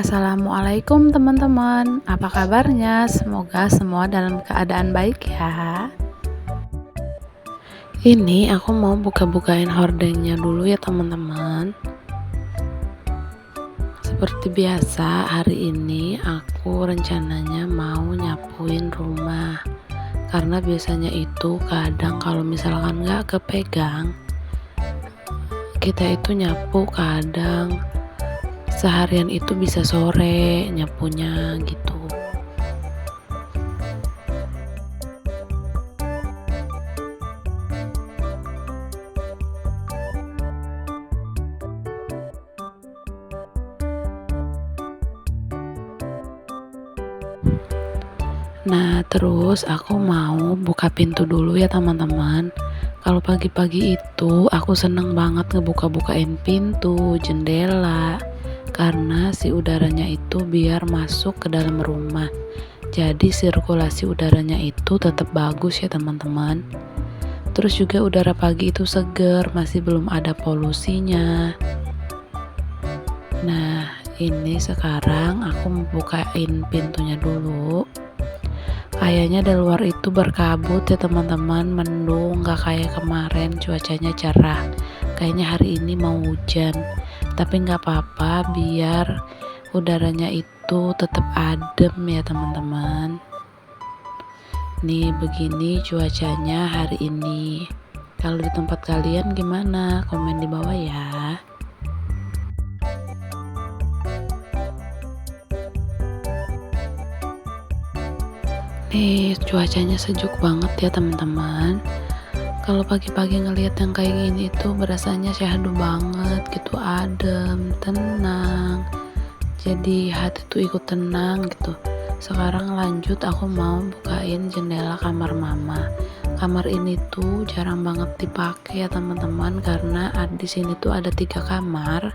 Assalamualaikum teman-teman, apa kabarnya? Semoga semua dalam keadaan baik ya. Ini aku mau buka-bukain hordengnya dulu ya teman-teman. Seperti biasa hari ini aku rencananya mau nyapuin rumah. Karena biasanya itu kadang kalau misalkan nggak kepegang, kita itu nyapu kadang seharian itu bisa sore nyapunya gitu. Nah, terus aku mau buka pintu dulu ya teman-teman. Kalau pagi-pagi itu aku seneng banget ngebuka-bukain pintu, jendela, karena si udaranya itu biar masuk ke dalam rumah. Jadi sirkulasi udaranya itu tetap bagus ya teman-teman. Terus juga udara pagi itu seger, masih belum ada polusinya. Nah, ini sekarang aku mau bukain pintunya dulu. Kayaknya di luar itu berkabut ya teman-teman, mendung, gak kayak kemarin cuacanya cerah. Kayaknya hari ini mau hujan, tapi gak apa-apa biar udaranya itu tetap adem ya teman-teman. Nih begini cuacanya hari ini. Kalau di tempat kalian gimana? Komen di bawah ya. Nih cuacanya sejuk banget ya teman-teman. Kalau pagi-pagi ngelihat yang kayak gini itu berasanya syahdu banget gitu, adem, tenang. Jadi hati tuh ikut tenang gitu. Sekarang lanjut aku mau bukain jendela kamar mama. Kamar ini tuh jarang banget dipakai ya teman-teman, karena di sini tuh ada 3 kamar.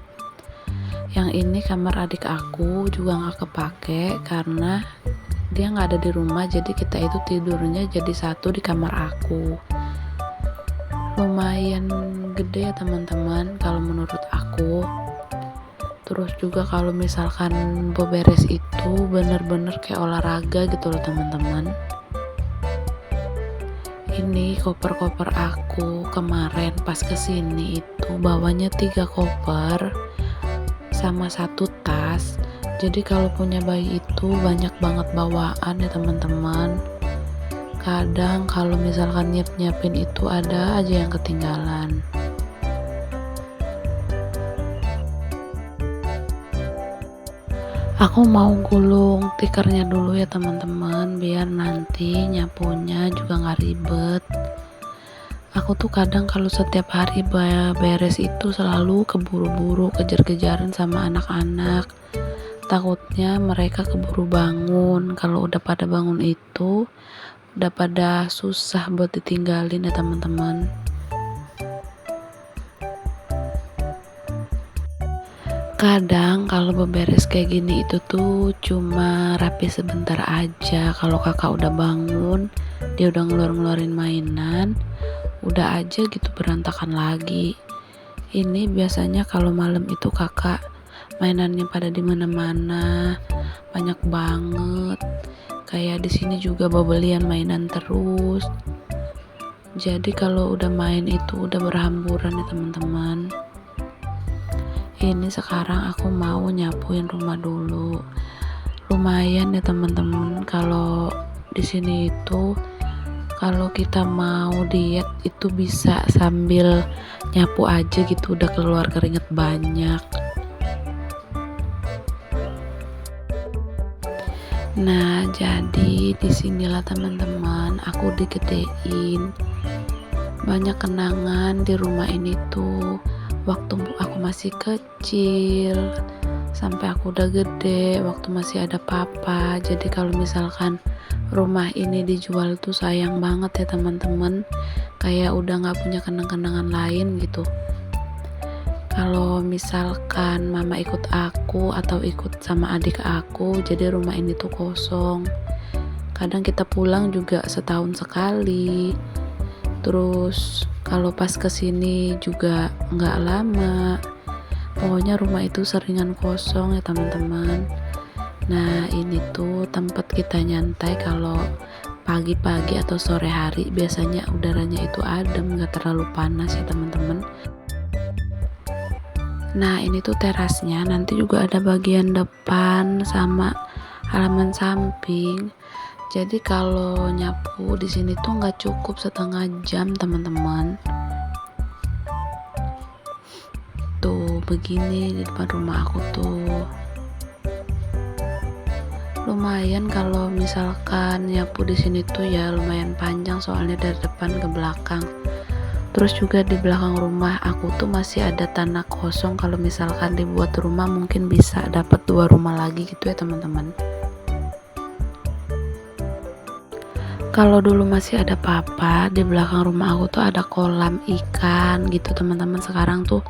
Yang ini kamar adik aku juga nggak kepake karena dia nggak ada di rumah, jadi kita itu tidurnya jadi satu di kamar aku. Lumayan gede ya teman-teman kalau menurut aku. Terus juga kalau misalkan beberes itu bener-bener kayak olahraga gitu loh teman-teman. Ini koper-koper aku kemarin pas kesini itu bawanya 3 koper sama 1 tas. Jadi kalau punya bayi itu banyak banget bawaan ya teman-teman. Kadang kalau misalkan nyiapin itu ada aja yang ketinggalan. Aku mau gulung tikernya dulu ya teman-teman, biar nanti nyapunya juga nggak ribet. Aku tuh kadang kalau setiap hari beres itu selalu keburu-buru, kejar-kejaran sama anak-anak. Takutnya mereka keburu bangun. Kalau udah pada bangun itu udah pada susah buat ditinggalin ya teman-teman. Kadang kalau beberes kayak gini itu tuh cuma rapi sebentar aja. Kalau kakak udah bangun, dia udah ngeluarin mainan, udah aja gitu berantakan lagi. Ini biasanya kalau malam itu kakak mainannya pada di mana-mana, banyak banget. Kayak di sini juga bebelian mainan terus. Jadi kalau udah main itu udah berhamburan ya teman-teman. Ini sekarang aku mau nyapuin rumah dulu. Lumayan ya teman-teman, kalau di sini itu kalau kita mau diet itu bisa sambil nyapu aja gitu, udah keluar keringet banyak. Nah, jadi disinilah teman-teman aku digedein. Banyak kenangan di rumah ini tuh. Waktu aku masih kecil, sampai aku udah gede, waktu masih ada papa. Jadi kalau misalkan rumah ini dijual tuh sayang banget ya teman-teman. Kayak udah nggak punya kenang-kenangan lain gitu. Kalau misalkan mama ikut aku atau ikut sama adik aku, jadi rumah ini tuh kosong. Kadang kita pulang juga setahun sekali. Terus kalau pas kesini juga nggak lama. Pokoknya rumah itu seringan kosong ya teman-teman. Nah ini tuh tempat kita nyantai kalau pagi-pagi atau sore hari, biasanya udaranya itu adem, gak terlalu panas ya teman-teman. Nah ini tuh terasnya, nanti juga ada bagian depan sama halaman samping. Jadi kalau nyapu di sini tuh nggak cukup setengah jam teman-teman. Tuh begini di depan rumah aku tuh. Lumayan kalau misalkan nyapu di sini tuh ya lumayan panjang, soalnya dari depan ke belakang. Terus juga di belakang rumah aku tuh masih ada tanah kosong, kalau misalkan dibuat rumah mungkin bisa dapat 2 rumah lagi gitu ya teman-teman. Kalau dulu masih ada papa, di belakang rumah aku tuh ada kolam ikan gitu teman-teman. Sekarang tuh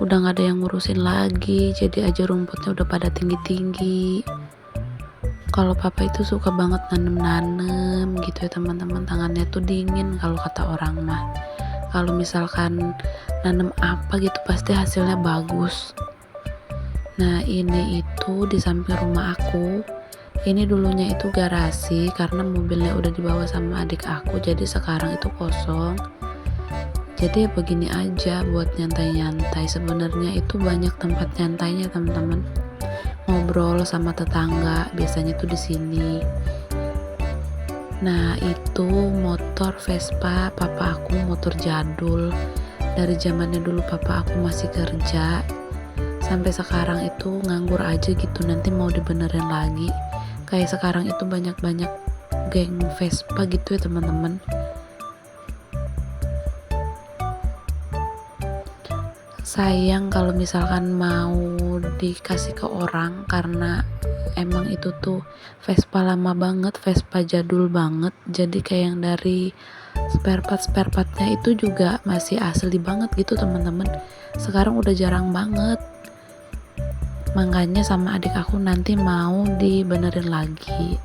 udah gak ada yang ngurusin lagi, jadi aja rumputnya udah pada tinggi-tinggi. Kalau papa itu suka banget nanem-nanem gitu ya teman-teman, tangannya tuh dingin kalau kata orang mah. Kalau misalkan nanem apa gitu pasti hasilnya bagus. Nah ini itu di samping rumah aku, ini dulunya itu garasi karena mobilnya udah dibawa sama adik aku, jadi sekarang itu kosong. Jadi ya begini aja buat nyantai-nyantai. Sebenarnya itu banyak tempat nyantainya teman-teman, ngobrol sama tetangga biasanya tuh di sini. Nah itu motor Vespa papa aku, motor jadul dari zamannya dulu papa aku masih kerja, sampai sekarang itu nganggur aja gitu, nanti mau dibenerin lagi. Kayak sekarang itu banyak-banyak geng Vespa gitu ya teman-teman. Sayang kalau misalkan mau dikasih ke orang, karena emang itu tuh Vespa lama banget, Vespa jadul banget, jadi kayak yang dari spare partnya itu juga masih asli banget gitu teman-teman. Sekarang udah jarang banget, makanya sama adik aku nanti mau dibenerin lagi.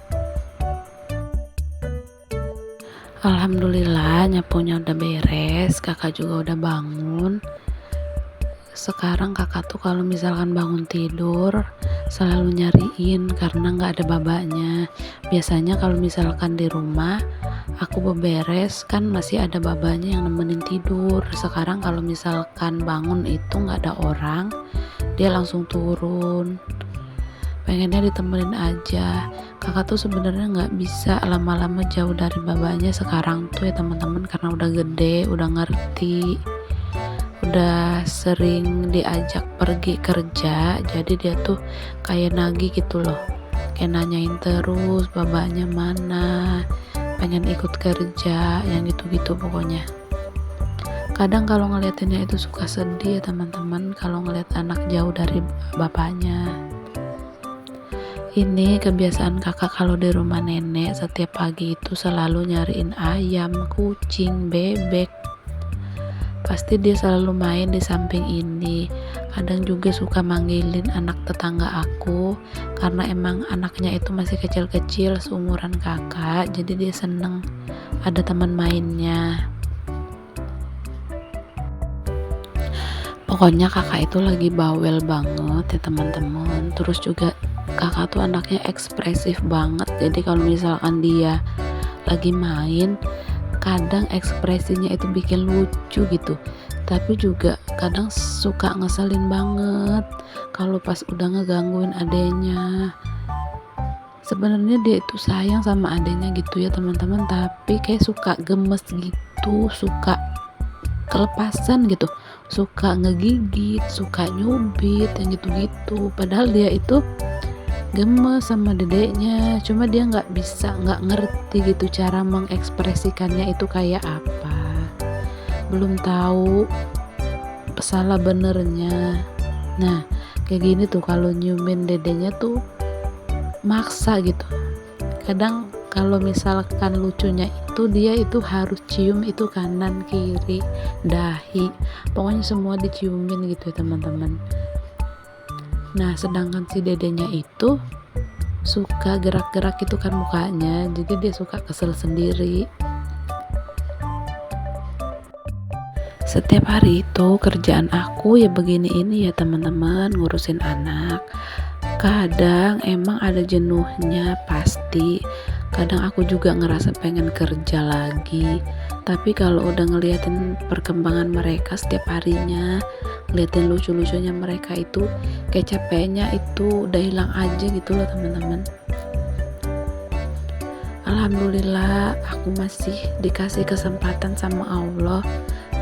Alhamdulillah nyapunya udah beres, kakak juga udah bangun. Sekarang kakak tuh kalau misalkan bangun tidur selalu nyariin karena nggak ada babanya. Biasanya kalau misalkan di rumah aku beberes kan masih ada babanya yang nemenin tidur. Sekarang kalau misalkan bangun itu nggak ada orang, dia langsung turun, pengennya ditemenin aja. Kakak tuh sebenarnya nggak bisa lama-lama jauh dari babanya sekarang tuh ya teman-teman, karena udah gede, udah ngerti, udah sering diajak pergi kerja, jadi dia tuh kayak nagih gitu loh, kayak nanyain terus babanya mana, pengen ikut kerja, yang gitu-gitu pokoknya. Kadang kalau ngeliatinnya itu suka sedih ya teman-teman, kalau ngeliat anak jauh dari bapaknya. Ini kebiasaan kakak kalau di rumah nenek, setiap pagi itu selalu nyariin ayam, kucing, bebek. Pasti dia selalu main di samping ini. Kadang juga suka manggilin anak tetangga aku, karena emang anaknya itu masih kecil-kecil seumuran kakak, jadi dia seneng ada teman mainnya. Pokoknya kakak itu lagi bawel banget ya teman-teman. Terus juga kakak tuh anaknya ekspresif banget, jadi kalau misalkan dia lagi main kadang ekspresinya itu bikin lucu gitu, tapi juga kadang suka ngeselin banget kalau pas udah ngegangguin adenya. Sebenarnya dia itu sayang sama adenya gitu ya teman-teman, tapi kayak suka gemes gitu, suka kelepasan gitu, suka ngegigit, suka nyubit, yang gitu-gitu. Padahal dia itu gemes sama dedeknya, cuma dia nggak ngerti gitu cara mengekspresikannya itu kayak apa, belum tahu salah benernya. Nah kayak gini tuh kalau nyumin dedenya tuh maksa gitu. Kadang kalau misalkan lucunya itu dia itu harus cium itu kanan kiri dahi, pokoknya semua diciumin gitu ya teman-teman. Nah sedangkan si dedenya itu suka gerak-gerak gitu kan mukanya, jadi dia suka kesel sendiri. Setiap hari itu kerjaan aku ya begini ini ya teman-teman, ngurusin anak. Kadang emang ada jenuhnya pasti. Kadang aku juga ngerasa pengen kerja lagi. Tapi kalau udah ngeliatin perkembangan mereka setiap harinya, ngeliatin lucu-lucunya mereka itu, kayak capeknya itu udah hilang aja gitu loh teman-teman. Alhamdulillah aku masih dikasih kesempatan sama Allah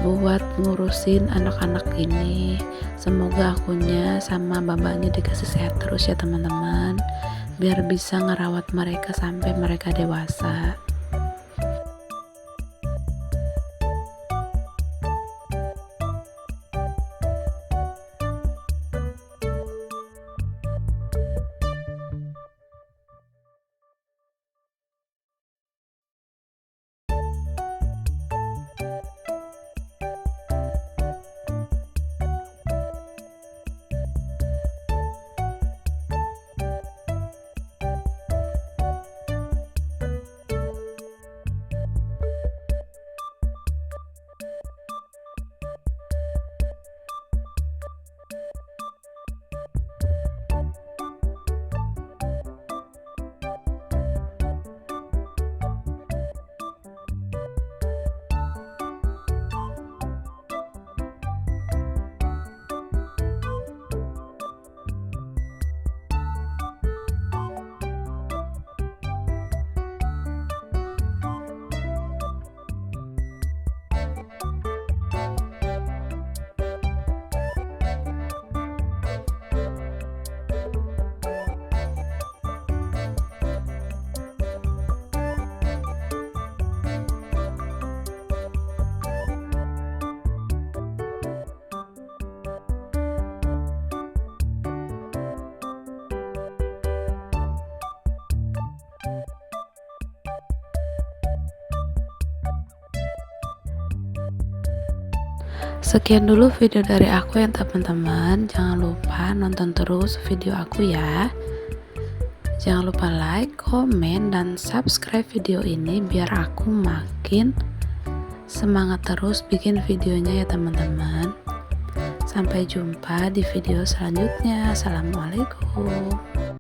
buat ngurusin anak-anak ini. Semoga akunya sama babanya dikasih sehat terus ya teman-teman, biar bisa ngerawat mereka sampai mereka dewasa. Sekian dulu video dari aku ya teman-teman. Jangan lupa nonton terus video aku ya. Jangan lupa like, komen, dan subscribe video ini biar aku makin semangat terus bikin videonya ya teman-teman. Sampai jumpa di video selanjutnya. Assalamualaikum.